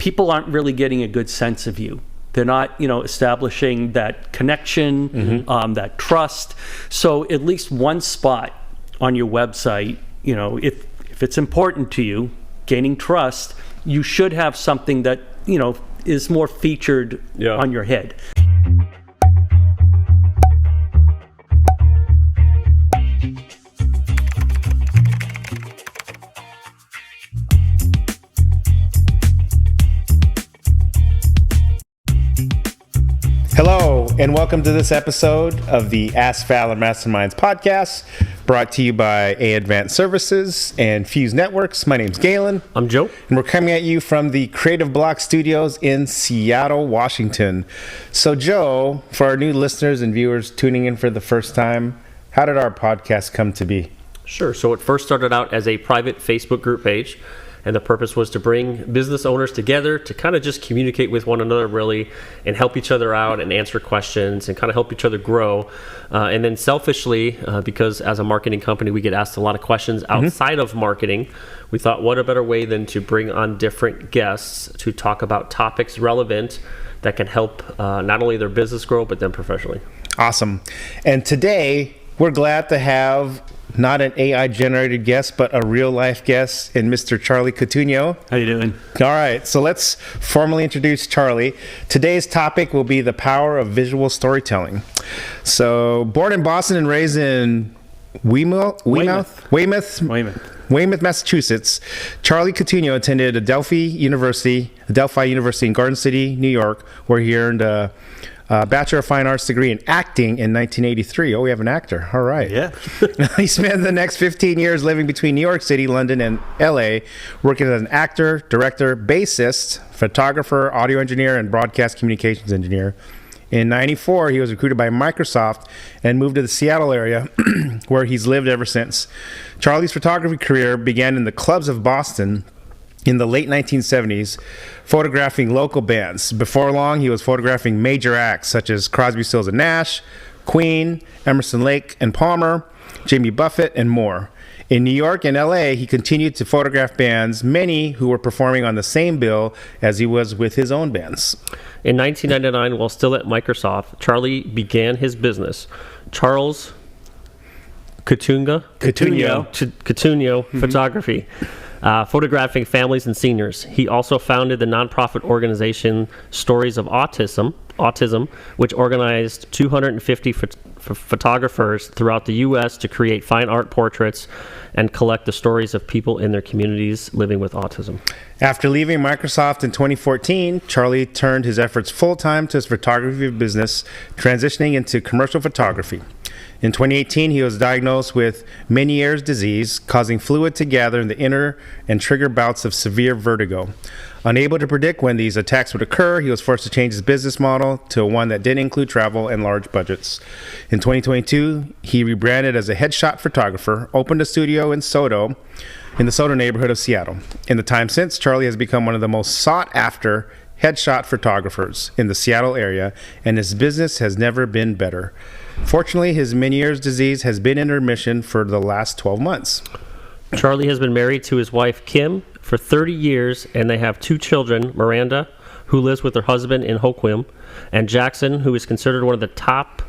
people aren't really getting a good sense of you. They're not, establishing that connection, that trust. So at least one spot on your website, if it's important to you, gaining trust, you should have something that, is more featured on your head. Hello, and welcome to this episode of the Ask Valor Masterminds podcast, brought to you by A Advanced Services and Fuse Networks. My name's Galen. I'm Joe. And we're coming at you from the Creative Block Studios in Seattle, Washington. So, Joe, for our new listeners and viewers tuning in for the first time, how did our podcast come to be? Sure. So it first started out as a private Facebook group page. And the purpose was to bring business owners together to kind of just communicate with one another, really, and help each other out and answer questions and kind of help each other grow. And then selfishly, because as a marketing company, we get asked a lot of questions outside of marketing, we thought, what a better way than to bring on different guests to talk about topics relevant that can help not only their business grow, but them professionally. Awesome. And today, we're glad to have not an AI-generated guest, but a real-life guest in Mr. Charlie Cotugno. How you doing? All right, so let's formally introduce Charlie. Today's topic will be the power of visual storytelling. So, born in Boston and raised in Weymouth, Massachusetts, Charlie Cotugno attended Adelphi University in Garden City, New York, where he earned a Bachelor of Fine Arts degree in acting in 1983. Oh, we have an actor. All right. Yeah. He spent the next 15 years living between New York City, London, and LA, working as an actor, director, bassist, photographer, audio engineer, and broadcast communications engineer. In 94, he was recruited by Microsoft and moved to the Seattle area, where he's lived ever since. Charlie's photography career began in the clubs of Boston in the late 1970s, photographing local bands. Before long, he was photographing major acts such as Crosby, Stills and Nash, Queen, Emerson, Lake and Palmer, Jimmy Buffett, and more. In New York and LA, he continued to photograph bands, many who were performing on the same bill as he was with his own bands. In 1999, while still at Microsoft, Charlie began his business, Charles Cotugno Photography. Photographing families and seniors. He also founded the nonprofit organization Stories of Autism, which organized 250 photographers throughout the U.S. to create fine art portraits and collect the stories of people in their communities living with autism. After leaving Microsoft in 2014, Charlie turned his efforts full-time to his photography business, transitioning into commercial photography. In 2018, he was diagnosed with Meniere's disease, causing fluid to gather in the inner and trigger bouts of severe vertigo. Unable to predict when these attacks would occur, he was forced to change his business model to one that didn't include travel and large budgets. In 2022, he rebranded as a headshot photographer, opened a studio in the SoDo neighborhood of Seattle. In the time since, Charlie has become one of the most sought-after headshot photographers in the Seattle area, and his business has never been better. Fortunately, his Meniere's disease has been in remission for the last 12 months. Charlie has been married to his wife, Kim, for 30 years, and they have two children, Miranda, who lives with her husband in Hoquiam, and Jackson, who is considered one of the top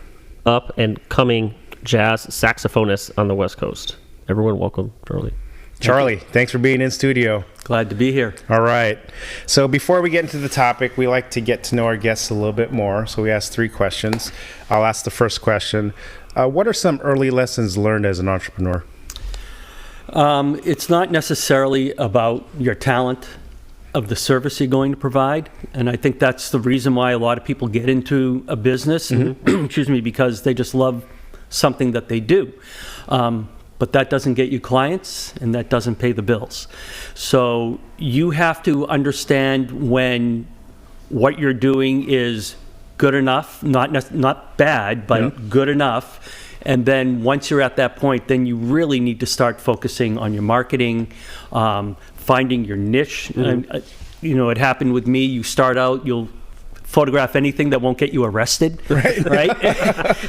up-and-coming jazz saxophonists on the West Coast. Everyone, welcome, Charlie. Charlie, thanks for being in studio. Glad to be here. All right. So before we get into the topic, we like to get to know our guests a little bit more. So we ask 3 questions. I'll ask the first question. What are some early lessons learned as an entrepreneur? It's not necessarily about your talent of the service you're going to provide. And I think that's the reason why a lot of people get into a business, because they just love something that they do. But that doesn't get you clients, and that doesn't pay the bills. So you have to understand when what you're doing is good enough, not bad, but good enough. And then once you're at that point, then you really need to start focusing on your marketing, finding your niche. It happened with me. You start out, you'll photograph anything that won't get you arrested, right?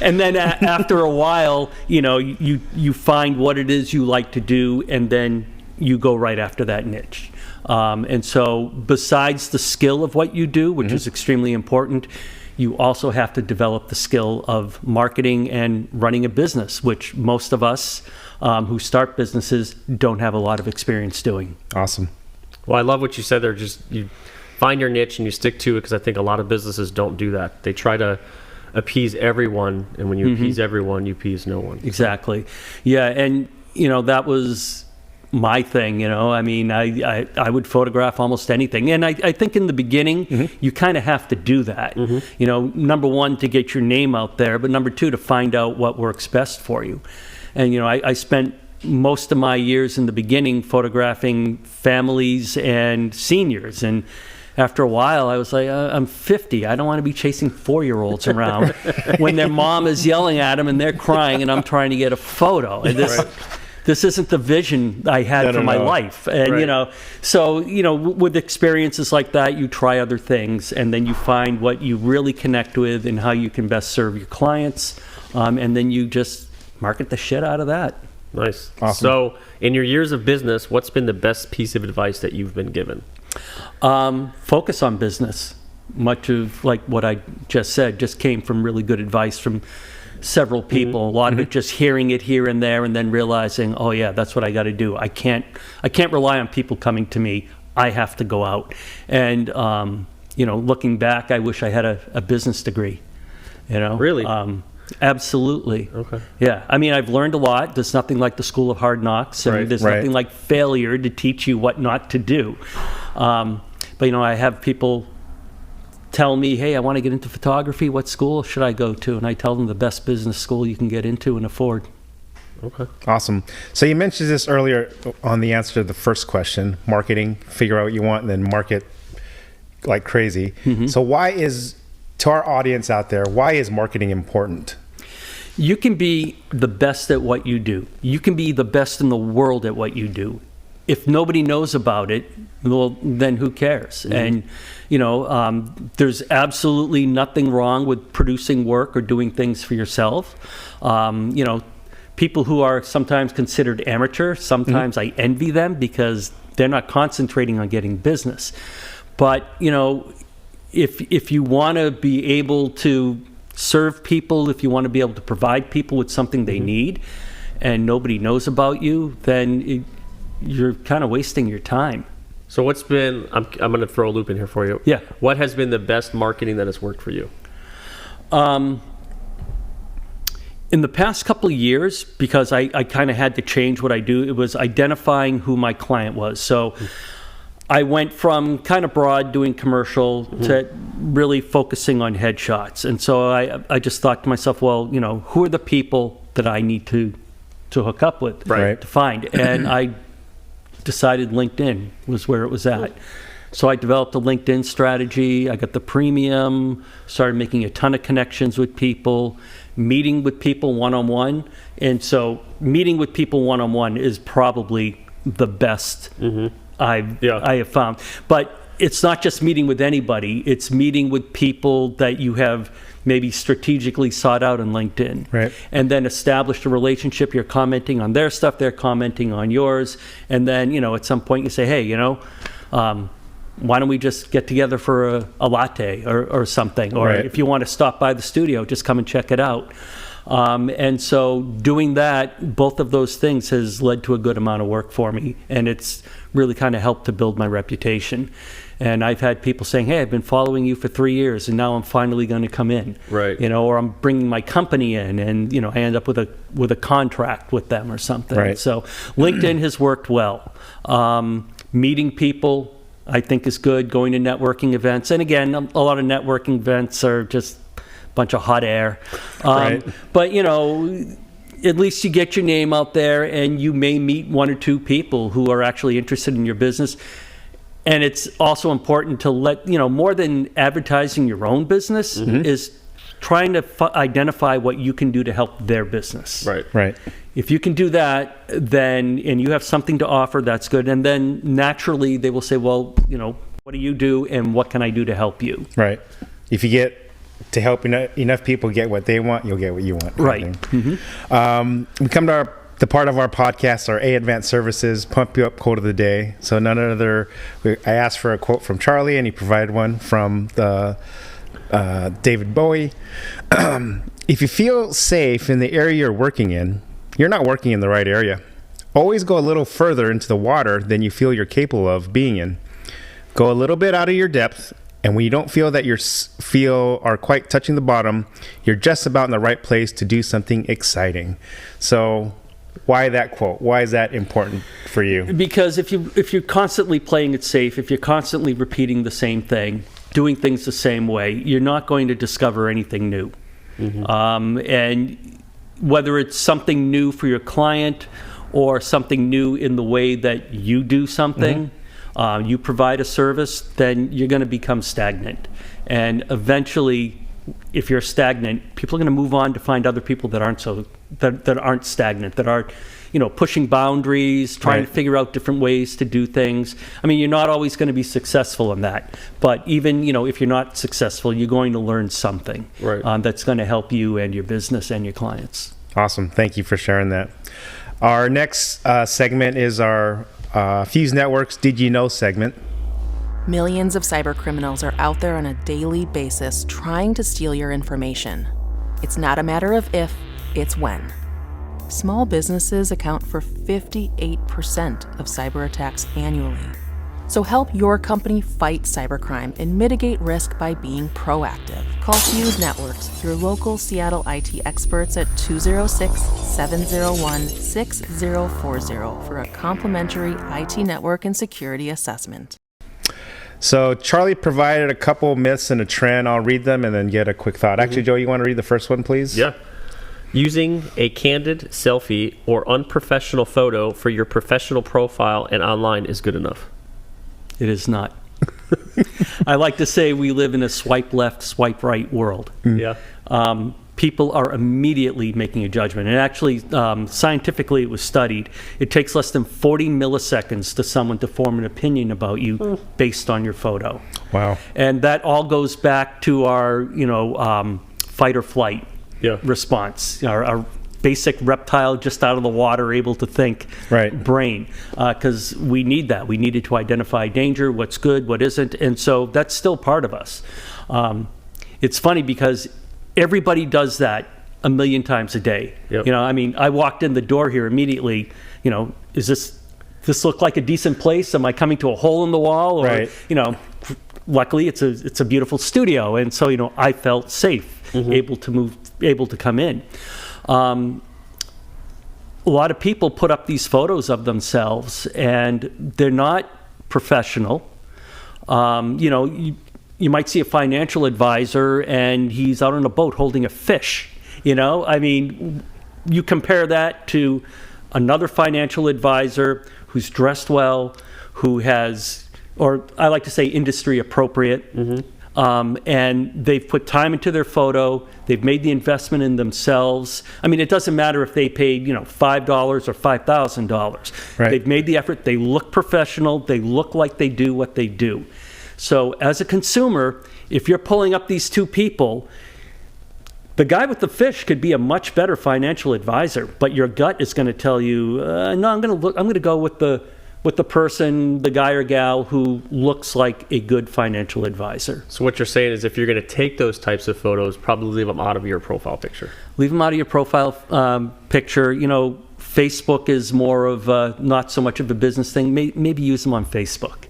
And then after a while, you find what it is you like to do, and then you go right after that niche. And so besides the skill of what you do, which is extremely important, you also have to develop the skill of marketing and running a business, which most of us who start businesses don't have a lot of experience doing. Awesome. Well, I love what you said there. Just you find your niche and you stick to it, because I think a lot of businesses don't do that. They try to appease everyone, and when you appease everyone, you appease no one. Exactly. Yeah, and that was my thing. I mean, I would photograph almost anything, and I think in the beginning you kind of have to do that. Number one, to get your name out there, but number two, to find out what works best for you. And I spent most of my years in the beginning photographing families and seniors, and after a while, I was like, I'm 50. I don't want to be chasing 4-year-olds around when their mom is yelling at them and they're crying and I'm trying to get a photo. And this isn't the vision I had for my life. And, so, with experiences like that, you try other things, and then you find what you really connect with and how you can best serve your clients. And then you just market the shit out of that. Nice. Awesome. So in your years of business, what's been the best piece of advice that you've been given? Focus on business. Much of like what I just said just came from really good advice from several people. A lot of it just hearing it here and there, and then realizing, oh yeah, that's what I got to do. I can't rely on people coming to me. I have to go out. And looking back, I wish I had a business degree. Really? Absolutely. Okay. Yeah. I mean, I've learned a lot. There's nothing like the school of hard knocks, and there's nothing like failure to teach you what not to do. But I have people tell me, hey, I want to get into photography. What school should I go to? And I tell them the best business school you can get into and afford. Okay. Awesome. So you mentioned this earlier on the answer to the first question, marketing, figure out what you want and then market like crazy. So to our audience out there, why is marketing important? You can be the best at what you do. You can be the best in the world at what you do. If nobody knows about it, well, then who cares? And, there's absolutely nothing wrong with producing work or doing things for yourself. People who are sometimes considered amateur, sometimes I envy them because they're not concentrating on getting business. But, if you want to be able to serve people, if you want to be able to provide people with something they need, and nobody knows about you, then you're kind of wasting your time. So what's been, I'm going to throw a loop in here for you. Yeah. What has been the best marketing that has worked for you? In the past couple of years, because I kind of had to change what I do, it was identifying who my client was. So I went from kind of broad doing commercial to really focusing on headshots. And so I just thought to myself, well, who are the people that I need to hook up with, to find? And I decided LinkedIn was where it was at. So I developed a LinkedIn strategy. I got the premium, started making a ton of connections with people, meeting with people one-on-one. And so meeting with people one-on-one is probably the best I have found. But it's not just meeting with anybody. It's meeting with people that you have maybe strategically sought out on LinkedIn. Right. And then established a relationship. You're commenting on their stuff. They're commenting on yours. And then, at some point you say, hey, why don't we just get together for a latte or something? Or if you want to stop by the studio, just come and check it out. And so doing that, both of those things has led to a good amount of work for me. And it's really kind of helped to build my reputation. And I've had people saying, hey, I've been following you for 3 years and now I'm finally going to come in. Right. Or I'm bringing my company in and, I end up with a contract with them or something. Right. So LinkedIn has worked well. Meeting people, I think, is good. Going to networking events. And again, a lot of networking events are just a bunch of hot air. But, at least you get your name out there and you may meet one or two people who are actually interested in your business. And it's also important to let, more than advertising your own business, is trying to identify what you can do to help their business. Right. If you can do that, then, and you have something to offer, that's good. And then naturally they will say, well, what do you do and what can I do to help you? Right. If you get to help enough people get what they want, you'll get what you want. Right. We come to our the part of our podcast, our Advanced Services Pump You Up quote of the day. So I asked for a quote from Charlie, and he provided one from David Bowie. If you feel safe in the area you're working in, you're not working in the right area. Always go a little further into the water than you feel you're capable of being in. Go a little bit out of your depth, and when you don't feel that you are quite touching the bottom, you're just about in the right place to do something exciting. So why that quote? Why is that important for you? Because if you're constantly playing it safe, if you're constantly repeating the same thing, doing things the same way, you're not going to discover anything new. And whether it's something new for your client or something new in the way that you do something, you provide a service, then you're going to become stagnant. And eventually, if you're stagnant, people are going to move on to find other people that aren't stagnant, that are, pushing boundaries, trying to figure out different ways to do things. I mean, you're not always going to be successful in that, but even, if you're not successful, you're going to learn something that's going to help you and your business and your clients. Awesome. Thank you for sharing that. Our next segment is our Fuse Network's Did You Know segment. Millions of cyber criminals are out there on a daily basis trying to steal your information. It's not a matter of if, it's when. Small businesses account for 58% of cyber attacks annually. So help your company fight cybercrime and mitigate risk by being proactive. Call Fuse Networks, your local Seattle IT experts at 206-701-6040 for a complimentary IT network and security assessment. So Charlie provided a couple myths and a trend. I'll read them and then get a quick thought. Actually, Joe, you want to read the first one, please? Yeah. Using a candid, selfie, or unprofessional photo for your professional profile and online is good enough. It is not. I like to say we live in a swipe left, swipe right world. Yeah. People are immediately making a judgment. And actually, scientifically, it was studied. It takes less than 40 milliseconds to someone to form an opinion about you based on your photo. Wow. And that all goes back to our, fight or flight response, our basic reptile just out of the water, able to think brain, because we need that. We needed to identify danger, what's good, what isn't, and so that's still part of us. It's funny because everybody does that a million times a day. Yep. I walked in the door here immediately, is this look like a decent place? Am I coming to a hole in the wall? Or, luckily it's a beautiful studio, and so, I felt safe, able to come in. A lot of people put up these photos of themselves, and they're not professional. You might see a financial advisor, and he's out on a boat holding a fish. You compare that to another financial advisor who's dressed well, who has, or I like to say, industry appropriate. And they've put time into their photo. They've made the investment in themselves. It doesn't matter if they paid, $5 or $5,000. They've made the effort. They look professional. They look like they do what they do. So as a consumer, if you're pulling up these two people, the guy with the fish could be a much better financial advisor, but your gut is going to tell you, no, I'm going to go with the person, the guy or gal who looks like a good financial advisor. So what you're saying is if you're going to take those types of photos, probably leave them out of your profile picture. Leave them out of your profile picture. Facebook is more of not so much of a business thing. Maybe use them on Facebook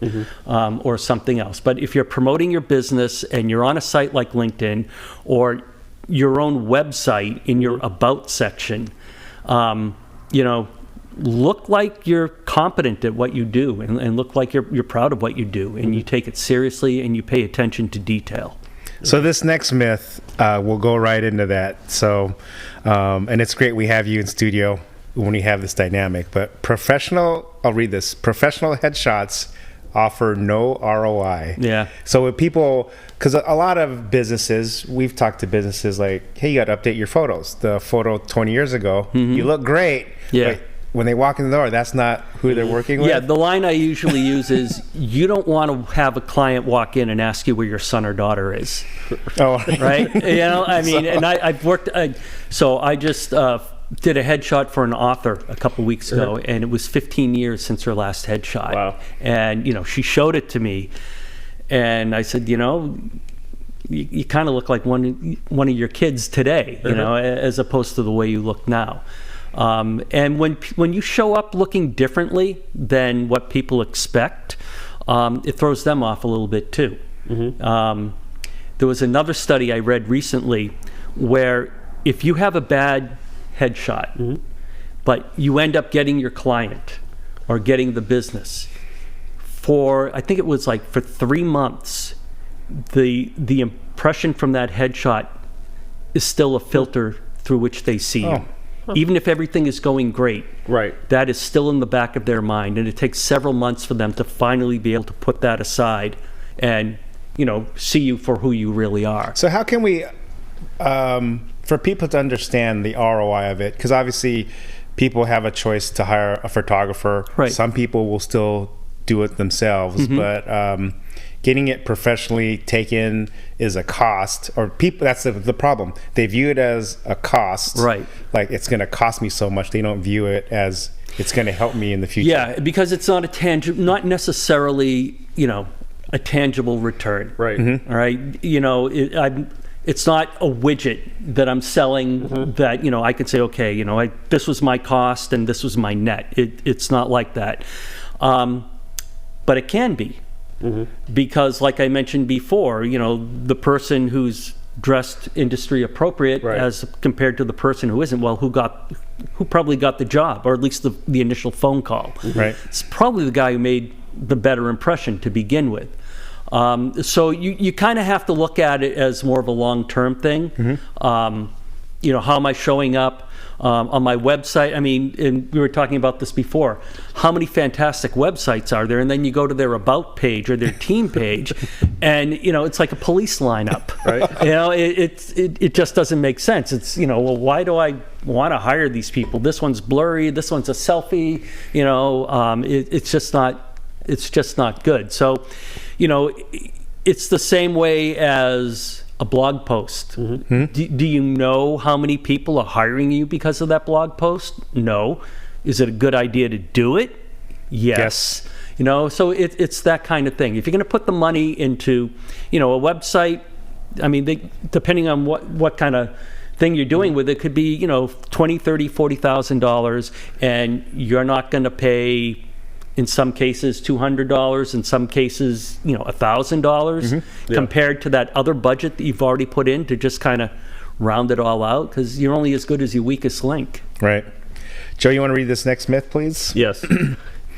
or something else. But if you're promoting your business and you're on a site like LinkedIn or your own website in your About section, look like you're competent at what you do and look like you're proud of what you do, and you take it seriously and you pay attention to detail. So this next myth, we'll go right into that. So, and it's great we have you in studio when we have this dynamic, but I'll read this. Professional headshots offer no ROI. Yeah. So with people, because a lot of businesses, we've talked to businesses like, hey, you got to update your photos. The photo 20 years ago, you look great. Yeah. But when they walk in the door, that's not who they're working with? Yeah, the line I usually use is, you don't want to have a client walk in and ask you where your son or daughter is. Oh. Right? And I've worked, so I just did a headshot for an author a couple weeks ago, and it was 15 years since her last headshot. Wow. And, she showed it to me, and I said, you kind of look like one of your kids today, as opposed to the way you look now. And when you show up looking differently than what people expect, it throws them off a little bit too. There was another study I read recently where if you have a bad headshot, but you end up getting your client or getting the business I think it was like for 3 months, the impression from that headshot is still a filter through which they see you. Even if everything is going great, that is still in the back of their mind, and it takes several months for them to finally be able to put that aside and see you for who you really are. So how can we, for people to understand the ROI of it, because obviously people have a choice to hire a photographer. Right. Some people will still do it themselves, but getting it professionally taken is a cost, or people, that's the problem. They view it as a cost. Right. Like it's going to cost me so much. They don't view it as it's going to help me in the future. Yeah, because it's not not necessarily, a tangible return. Right. All right. It's not a widget that I'm selling that, I could say, okay, this was my cost and this was my net. It's not like that. But it can be. Because like I mentioned before, the person who's dressed industry appropriate as compared to the person who isn't, who probably got the job, or at least the initial phone call. Right. It's probably the guy who made the better impression to begin with. So you kind of have to look at it as more of a long-term thing. How am I showing up on my website? I mean, and we were talking about this before. How many fantastic websites are there? And then you go to their about page or their team page, and it's like a police lineup. Right. It just doesn't make sense. It's well, why do I want to hire these people? This one's blurry. This one's a selfie. It's just not good. So, it's the same way as a blog post. Do you know how many people are hiring you because of that blog post? No. Is it a good idea to do it? Yes. So it's that kind of thing. If you're going to put the money into, a website, I mean, depending on what kind of thing you're doing with it, could be, $20,000, $30,000, $40,000, and you're not going to pay, in some cases, $200, in some cases, $1,000, compared to that other budget that you've already put in to just kind of round it all out, because you're only as good as your weakest link. Right. Joe, you want to read this next myth, please? Yes.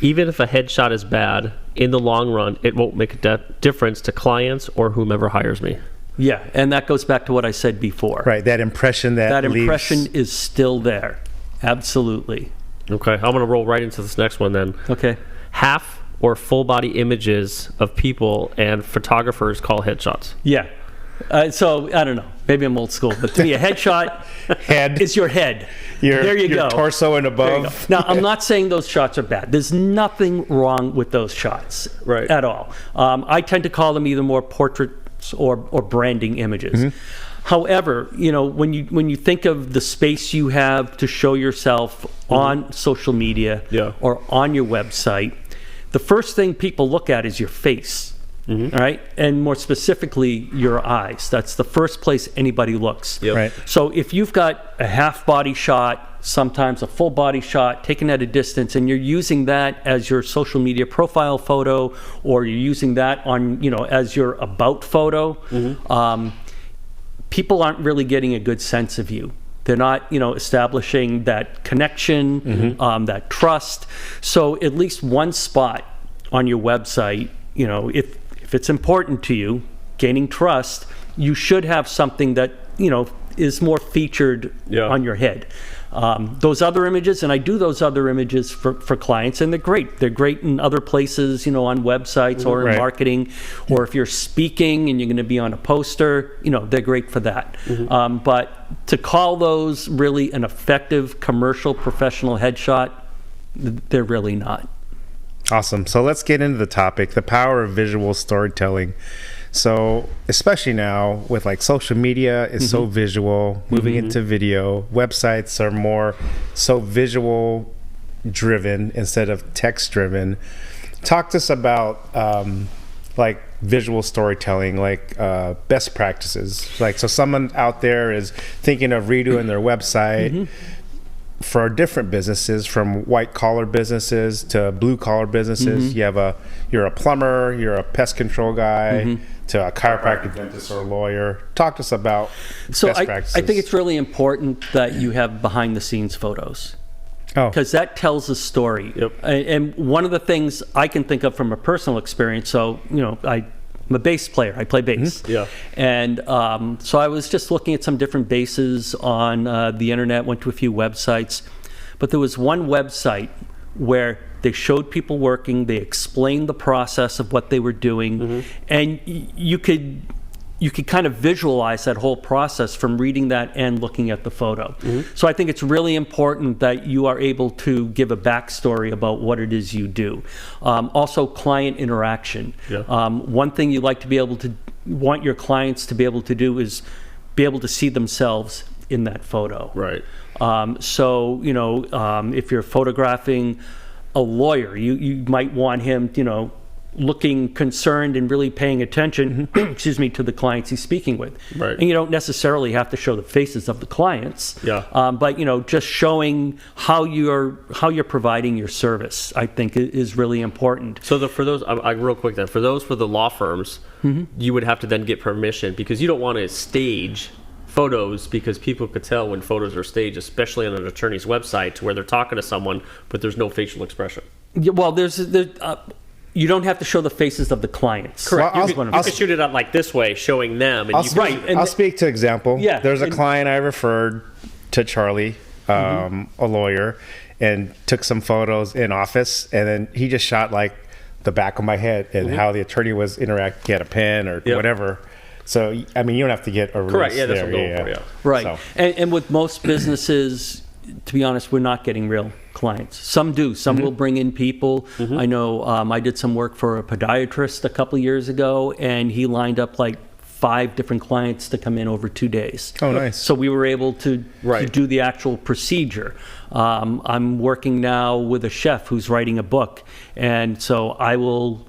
Even if a headshot is bad, in the long run, it won't make a difference to clients or whomever hires me. Yeah, and that goes back to what I said before. Right, that impression that impression is still there. Absolutely. Okay, I'm going to roll right into this next one then. Okay. Half or full body images of people and photographers call headshots. Yeah. So, I don't know. Maybe I'm old school, but to me, a headshot is your head. There you go. Your torso and above. Now, I'm not saying those shots are bad. There's nothing wrong with those shots at all. I tend to call them either more portraits or branding images. However, when you think of the space you have to show yourself on social media or on your website, the first thing people look at is your face. All right, and more specifically, your eyes. That's the first place anybody looks. Right. So if you've got a half body shot, sometimes a full body shot taken at a distance, and you're using that as your social media profile photo, or you're using that on as your about photo, people aren't really getting a good sense of you. They're not, establishing that connection, that trust. So at least one spot on your website, if it's important to you, gaining trust, you should have something that, is more featured on your head. Those other images, and I do those other images for clients, and they're great. They're great in other places, on websites or in marketing, or if you're speaking and you're going to be on a poster, they're great for that. But to call those really an effective commercial professional headshot, they're really not. Awesome. So let's get into the topic, the power of visual storytelling. So especially now with like social media is so visual, moving into video, websites are more so visual driven instead of text driven. Talk to us about like visual storytelling, like best practices. Like, so someone out there is thinking of redoing their website for different businesses, from white collar businesses to blue collar businesses. You're a plumber, you're a pest control guy, to a chiropractic, dentist, or a lawyer. Talk to us about best practices. I think it's really important that you have behind the scenes photos. Oh, Because that tells a story. Yep. And one of the things I can think of from a personal experience, so, I'm a bass player. I play bass. Yeah. And so I was just looking at some different basses on the internet, went to a few websites. But there was one website where they showed people working, they explained the process of what they were doing, and you could kind of visualize that whole process from reading that and looking at the photo. So I think it's really important that you are able to give a backstory about what it is you do. Also, client interaction. Yeah. One thing you like to be able to want your clients to be able to do is be able to see themselves in that photo. Right. So, if you're photographing a lawyer, you might want him, looking concerned and really paying attention, to the clients he's speaking with. Right. And you don't necessarily have to show the faces of the clients. Yeah. But just showing how you're providing your service, I think, is really important. So for those, real quick then, for the law firms, you would have to then get permission, because you don't want to stage photos, because people could tell when photos are staged, especially on an attorney's website, to where they're talking to someone, but there's no facial expression. Yeah, well, you don't have to show the faces of the clients. Correct. Well, You could shoot it up like this way, showing them. And I'll speak to example. Yeah, There's a client I referred to Charlie, a lawyer, and took some photos in office, and then he just shot like the back of my head and how the attorney was interacting. He had a pen or whatever. So, you don't have to get a release. Correct. Yeah, that's there. what I'm going for. Yeah. Right. So. And with most businesses, to be honest, we're not getting real clients. Some do. Some will bring in people. I know I did some work for a podiatrist a couple of years ago, and he lined up like 5 different clients to come in over 2 days. Oh, nice. So we were able to do the actual procedure. I'm working now with a chef who's writing a book, and so I will,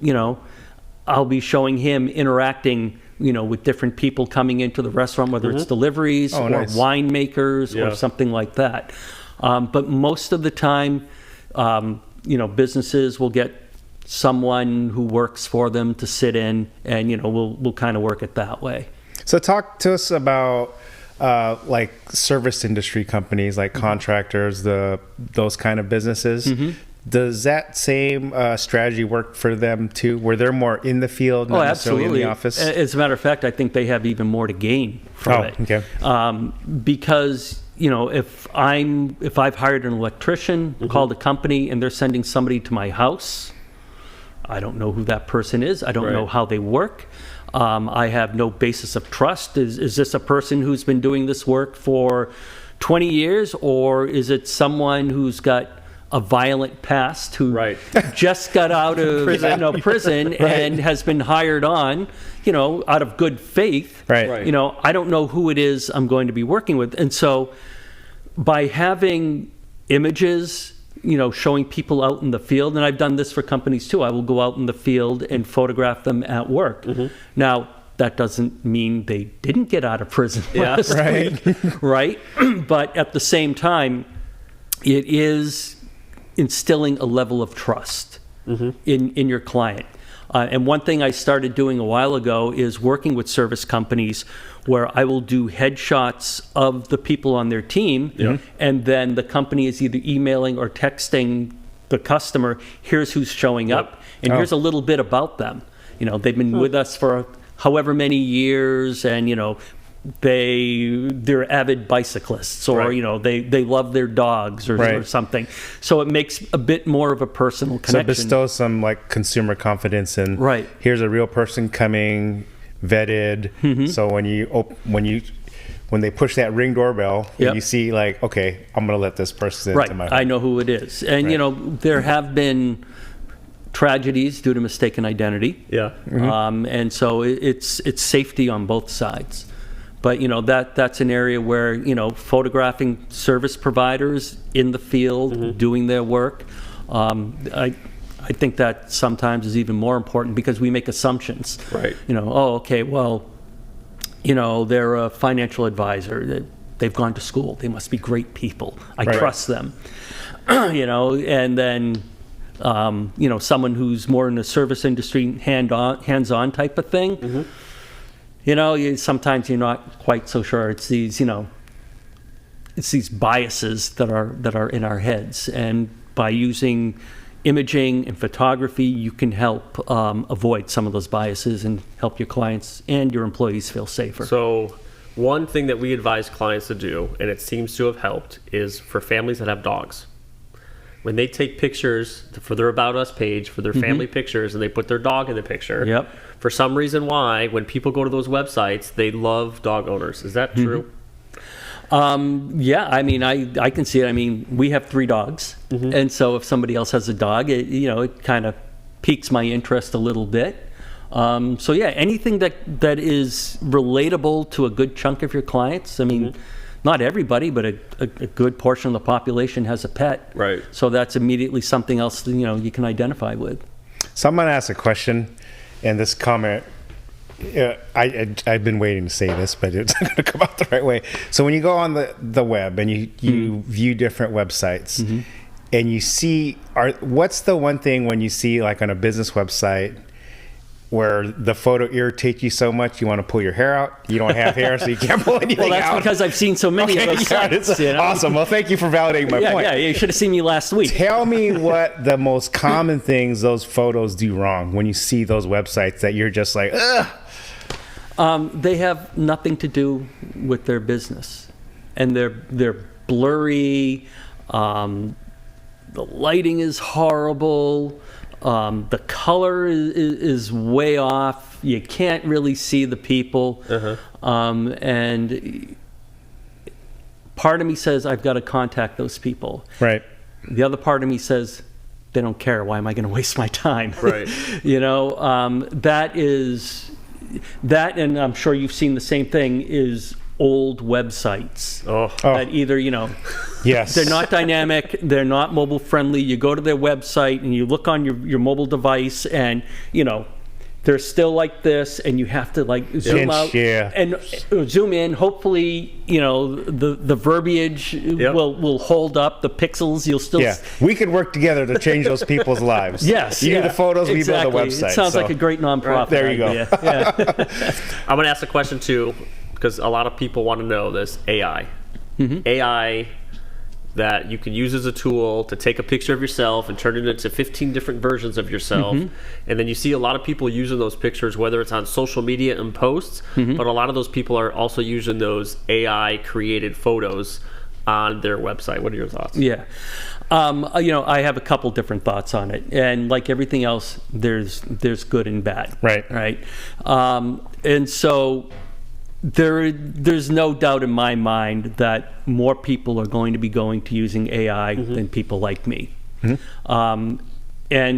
I'll be showing him interacting with different people coming into the restaurant, whether it's deliveries or nice. winemakers or something like that. But most of the time, businesses will get someone who works for them to sit in, and we'll kind of work it that way. So talk to us about like service industry companies, like contractors, those kind of businesses. Does that same strategy work for them too, where they're more in the field, not necessarily in the office? As a matter of fact, I think they have even more to gain from it. Okay. Because if I've hired an electrician, called a company, and they're sending somebody to my house, I don't know who that person is. I don't know how they work. I have no basis of trust. Is this a person who's been doing this work for 20 years, or is it someone who's got a violent past who just got out of prison and has been hired on, out of good faith. Right. I don't know who it is I'm going to be working with. And so by having images, showing people out in the field, and I've done this for companies too, I will go out in the field and photograph them at work. Now, that doesn't mean they didn't get out of prison last week, right? But at the same time, it is instilling a level of trust in your client. And one thing I started doing a while ago is working with service companies where I will do headshots of the people on their team, and then the company is either emailing or texting the customer, here's who's showing up, and here's a little bit about them. They've been with us for however many years, and they're avid bicyclists, or they love their dogs or something. So it makes a bit more of a personal connection. So bestow some like consumer confidence in here's a real person coming, vetted. So when they push that Ring doorbell, you see like, okay, I'm gonna let this person into my home. I know who it is. And there have been tragedies due to mistaken identity. Yeah. And so it's safety on both sides. But, that's an area where, photographing service providers in the field doing their work, I think that sometimes is even more important because we make assumptions. Right. Okay, well, they're a financial advisor. They've gone to school. They must be great people. I trust them. And then, someone who's more in the service industry, hands-on type of thing, sometimes you're not quite so sure. It's these, it's these biases that are in our heads. And by using imaging and photography, you can help avoid some of those biases and help your clients and your employees feel safer. So one thing that we advise clients to do, and it seems to have helped, is for families that have dogs. When they take pictures for their About Us page, for their family pictures, and they put their dog in the picture, for some reason why, when people go to those websites, they love dog owners. Is that true? Yeah, I can see it. We have 3 dogs. And so if somebody else has a dog, it kind of piques my interest a little bit. So yeah, anything that is relatable to a good chunk of your clients. Not everybody, but a good portion of the population has a pet. Right. So that's immediately something else that, you can identify with. Someone asked a question, and this comment, I've been waiting to say this, but it's not going to come out the right way. So when you go on the web and you view different websites, and you see, what's the one thing when you see, like on a business website, where the photo irritates you so much you want to pull your hair out? You don't have hair, so you can't pull anything out. Well, that's because I've seen so many of those sites. Awesome. Well, thank you for validating my point. Yeah, you should have seen me last week. Tell me what the most common things those photos do wrong when you see those websites that you're just like, ugh. They have nothing to do with their business, and they're blurry. The lighting is horrible. The color is way off. You can't really see the people. And part of me says, I've got to contact those people. Right. The other part of me says, they don't care. Why am I going to waste my time? Right. That, and I'm sure you've seen the same thing, is old websites that either, yes, they're not dynamic, they're not mobile friendly. You go to their website and you look on your mobile device and, they're still like this, and you have to zoom out and zoom in. Hopefully, the verbiage will hold up. The pixels, you'll still. Yeah, we could work together to change those people's lives. Yes, you do the photos, exactly. We build the website. It sounds like a great nonprofit. There you go. Yeah. I'm going to ask a question too, because a lot of people want to know this. AI. AI that you can use as a tool to take a picture of yourself and turn it into 15 different versions of yourself. And then you see a lot of people using those pictures, whether it's on social media and posts, but a lot of those people are also using those AI created photos on their website. What are your thoughts? Yeah. I have a couple different thoughts on it. And like everything else, there's good and bad. Right. And so there's no doubt in my mind that more people are going to be going to using AI than people like me. And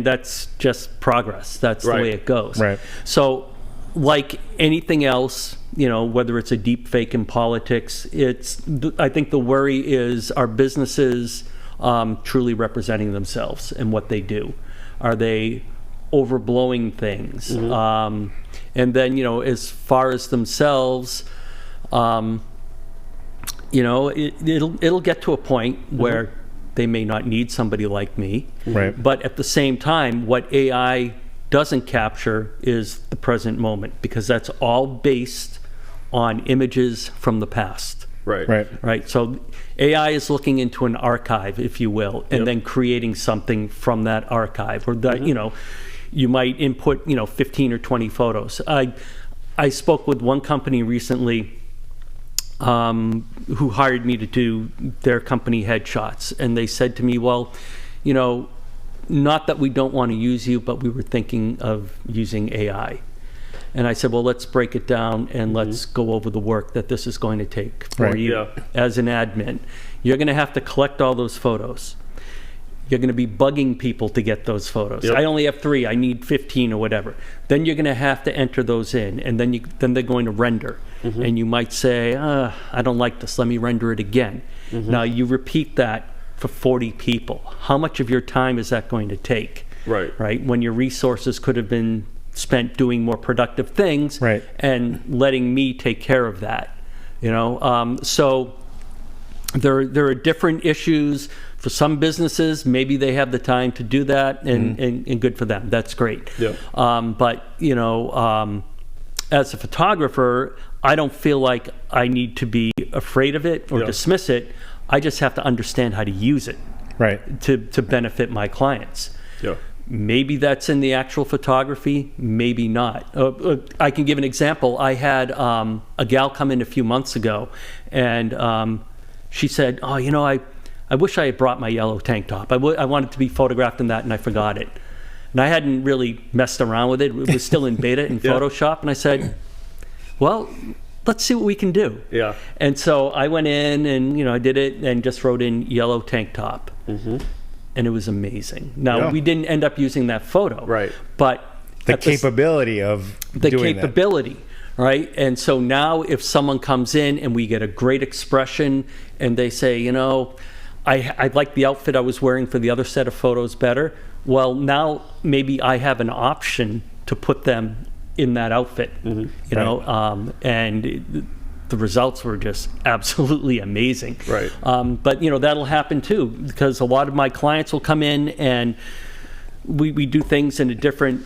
that's just progress. That's the way it goes. Right. So like anything else, whether it's a deep fake in politics, I think the worry is, are businesses truly representing themselves and what they do? Are they overblowing things? And then, as far as themselves, it'll get to a point where they may not need somebody like me. Right. But at the same time, what AI doesn't capture is the present moment, because that's all based on images from the past. Right. So AI is looking into an archive, if you will, and then creating something from that archive, or that, you might input, 15 or 20 photos. I spoke with one company recently who hired me to do their company headshots. And they said to me, well, not that we don't want to use you, but we were thinking of using AI. And I said, well, let's break it down and let's go over the work that this is going to take for you as an admin. You're going to have to collect all those photos. You're going to be bugging people to get those photos. Yep. I only have 3. I need 15 or whatever. Then you're going to have to enter those in, and then they're going to render. And you might say, I don't like this. Let me render it again. Now, you repeat that for 40 people. How much of your time is that going to take? Right? When your resources could have been spent doing more productive things and letting me take care of that. So there are different issues. For some businesses, maybe they have the time to do that, and good for them. That's great. Yeah. But as a photographer, I don't feel like I need to be afraid of it or dismiss it. I just have to understand how to use it to benefit my clients. Yeah. Maybe that's in the actual photography, maybe not. I can give an example. I had a gal come in a few months ago, and she said, I wish I had brought my yellow tank top. I wanted to be photographed in that, and I forgot it. And I hadn't really messed around with it. It was still in beta in Photoshop, and I said, well, let's see what we can do. Yeah. And so I went in and, I did it and just wrote in yellow tank top. And it was amazing. Now, we didn't end up using that photo. Right. But the capability of doing that. Right? And so now if someone comes in and we get a great expression and they say, I like the outfit I was wearing for the other set of photos better. Well, now maybe I have an option to put them in that outfit, and the results were just absolutely amazing. Right. But that'll happen too, because a lot of my clients will come in and we do things in a different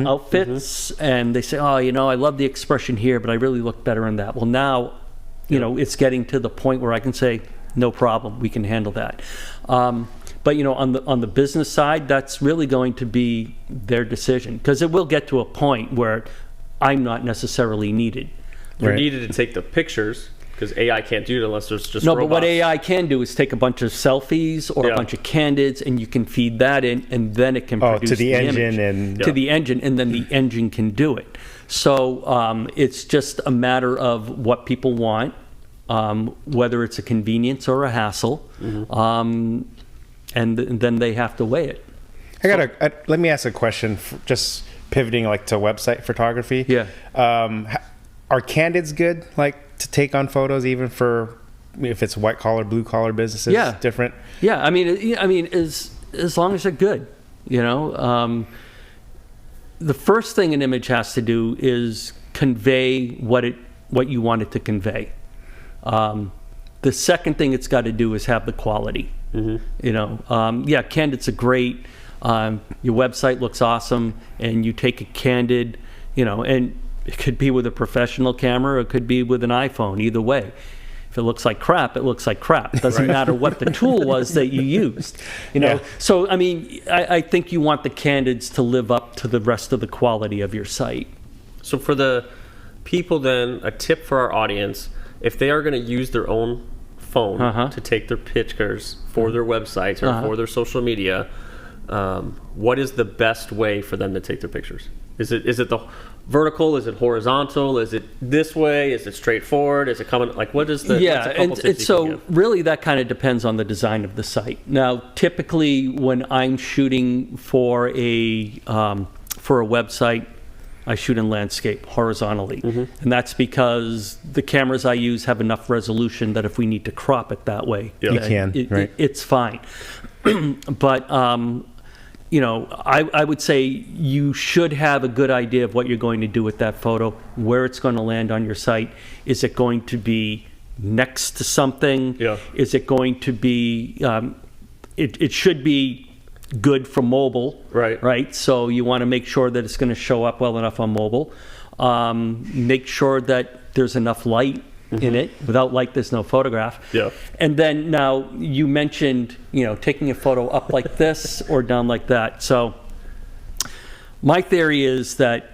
outfits, and they say, I love the expression here, but I really look better in that. Well, now, it's getting to the point where I can say, no problem, we can handle that. But on the business side, that's really going to be their decision, because it will get to a point where I'm not necessarily needed. You're needed to take the pictures, because AI can't do it unless there's just robots. robots. But what AI can do is take a bunch of selfies or a bunch of candids, and you can feed that in, and then it can produce to the engine image. To the engine, and then the engine can do it. So it's just a matter of what people want, whether it's a convenience or a hassle, and then they have to weigh it. Let me ask a question, just pivoting to website photography. Yeah. Are candids good, to take on photos, even for if it's white collar, blue collar businesses? Yeah. Different. Yeah. I mean, as long as they're good, the first thing an image has to do is convey what you want it to convey. The second thing it's got to do is have the quality. Candids are great. Your website looks awesome, and you take a candid, and it could be with a professional camera, or it could be with an iPhone. Either way, if it looks like crap, it looks like crap. It doesn't matter what the tool was that you used. So I think you want the candids to live up to the rest of the quality of your site. So for the people, then, a tip for our audience: if they are going to use their own phone to take their pictures for their websites or for their social media, what is the best way for them to take their pictures? Is it the vertical? Is it horizontal? Is it this way? Is it straightforward? Is it coming? What is the? And so really that kind of depends on the design of the site. Now, typically when I'm shooting for a website, I shoot in landscape horizontally, and that's because the cameras I use have enough resolution that if we need to crop it that way, you can. It's fine. But I would say you should have a good idea of what you're going to do with that photo, where it's going to land on your site. Is it going to be next to something? Yeah. Is it going to be? It should be good for mobile, right? So you want to make sure that it's going to show up well enough on mobile. Make sure that there's enough light in it. Without light, there's no photograph. Yeah. And then now you mentioned, taking a photo up like this or down like that. So my theory is that,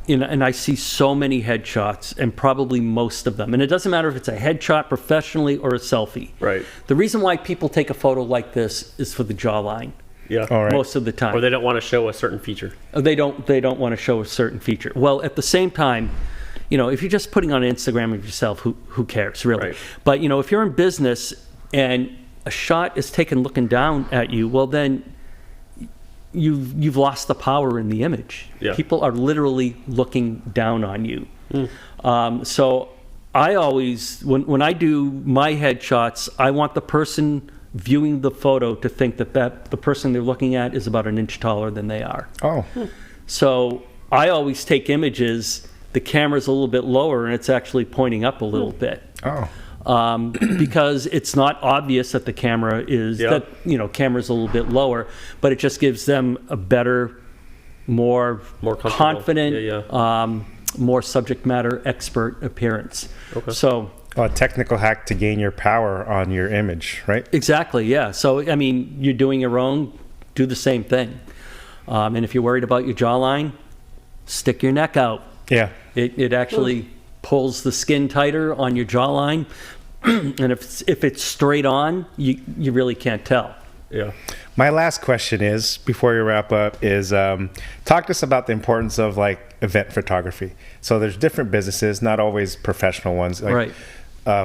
and I see so many headshots, and probably most of them, and it doesn't matter if it's a headshot professionally or a selfie. Right. The reason why people take a photo like this is for the jawline. Yeah. All right. Most of the time. Or they don't want to show a certain feature. They don't want to show a certain feature. Well, at the same time, if you're just putting on Instagram of yourself, who cares, really? Right. But, if you're in business and a shot is taken looking down at you, well then you've lost the power in the image. Yeah. People are literally looking down on you. So I always, when I do my headshots, I want the person viewing the photo to think that the person they're looking at is about an inch taller than they are. Oh, So I always take images, the camera's a little bit lower and it's actually pointing up a little bit. oh. Because it's not obvious that the camera is, that, camera's a little bit lower, but it just gives them a better, more comfortable. confident, more subject matter expert appearance. Okay. So A technical hack to gain your power on your image, right? exactly, yeah. So, I mean, you're doing your own, do the same thing. And if you're worried about your jawline, stick your neck out. Yeah. It actually pulls the skin tighter on your jawline. And if it's straight on, you really can't tell. Yeah. My last question is, before we wrap up, is talk to us about the importance of like event photography. So there's different businesses, not always professional ones. Like, Right.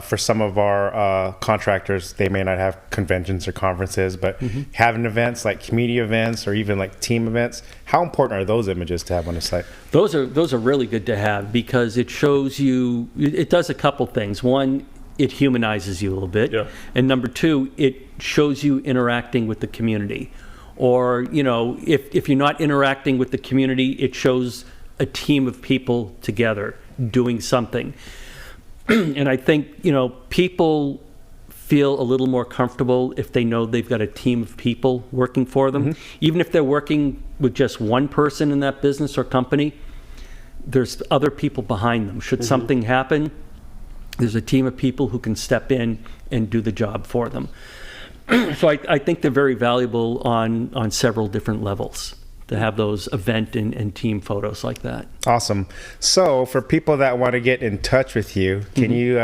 For some of our contractors, they may not have conventions or conferences, but having events like community events or even like team events, how important are those images to have on the site? Those are really good to have because it shows you, it does a couple things. One, it humanizes you a little bit. Yeah. And number two, it shows you interacting with the community. Or, if you're not interacting with the community, it shows a team of people together doing something. And I think, people feel a little more comfortable if they know they've got a team of people working for them. Even if they're working with just one person in that business or company, there's other people behind them. Should something happen, there's a team of people who can step in and do the job for them. So I think they're very valuable on several different levels to have those event and team photos like that. Awesome. So for people that want to get in touch with you, can you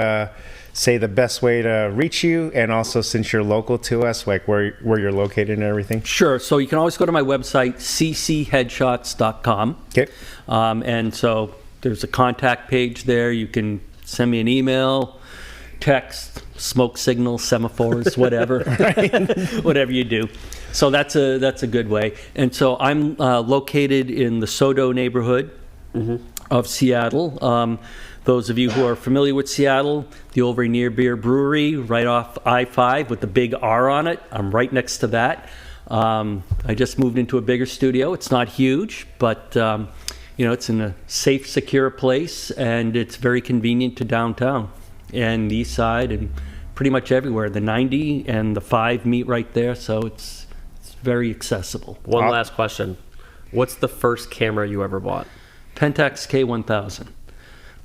say the best way to reach you? And also, since you're local to us, like where you're located and everything? Sure. So you can always go to my website, ccheadshots.com. Okay. And so there's a contact page there. You can send me an email, text, smoke signals, semaphores, whatever, whatever you do. So that's a good way. And so I'm located in the Sodo neighborhood of Seattle. Those of you who are familiar with Seattle, the Old Rainier Beer Brewery, right off I-5 with the big R on it. I'm right next to that. I just moved into a bigger studio. It's not huge, but it's in a safe, secure place, and it's very convenient to downtown and the East Side and pretty much everywhere. The 90 and the 5 meet right there, so it's very accessible. One last question. What's the first camera you ever bought? Pentax K1000.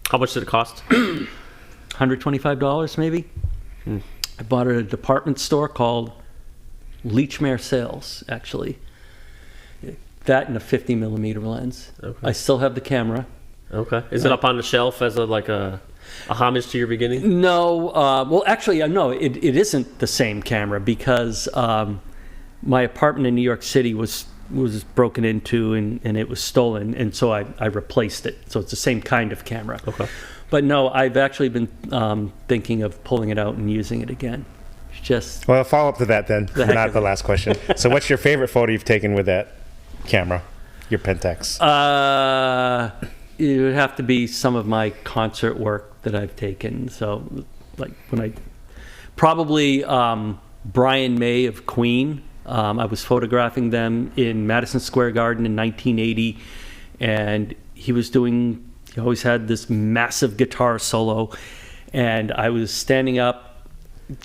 How much did it cost? $125 maybe. I bought it at a department store called Leechmere Sales, actually. That and a 50 millimeter lens. Okay. I still have the camera. Okay. Is it up on the shelf as a homage to your beginning? No, well, actually, no, it isn't the same camera because my apartment in New York City was broken into and it was stolen, and so I replaced it. So it's the same kind of camera. Okay. But no, I've actually been thinking of pulling it out and using it again. It's just Well, follow up to that then, heck not of the it. last question. So what's your favorite photo you've taken with that camera, your Pentax? it would have to be some of my concert work that I've taken. So like probably Brian May of Queen. I was photographing them in Madison Square Garden in 1980, and he always had this massive guitar solo, and I was standing up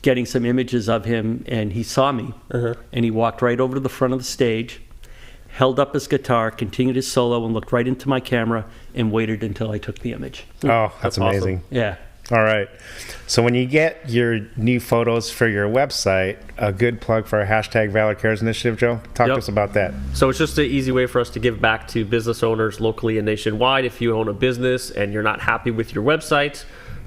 getting some images of him, and he saw me, and he walked right over to the front of the stage, held up his guitar, continued his solo, and looked right into my camera and waited until I took the image. Oh, that's awesome. amazing. Yeah. All right. So when you get your new photos for your website, a good plug for our hashtag Valor Cares initiative, Joe. Talk to Yep. us about that. So it's just an easy way for us to give back to business owners locally and nationwide. If you own a business and you're not happy with your website,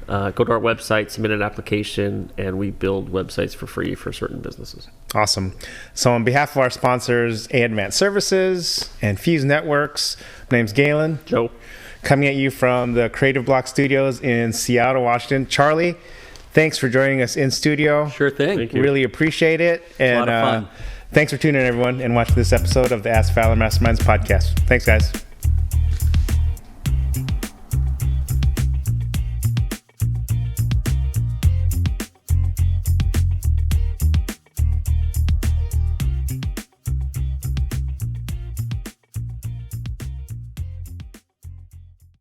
go to our website, submit an application, and we build websites for free for certain businesses. Awesome. So on behalf of our sponsors, A Advanced Services and Fuse Networks, my name's Galen. Joe. Coming at you from the Creative Block Studios in Seattle, Washington. Charlie, thanks for joining us in studio. Sure thing. Thank you. Really appreciate it. And lot of fun. Thanks for tuning in, everyone, and watching this episode of the Ask Valor Masterminds podcast. Thanks, guys.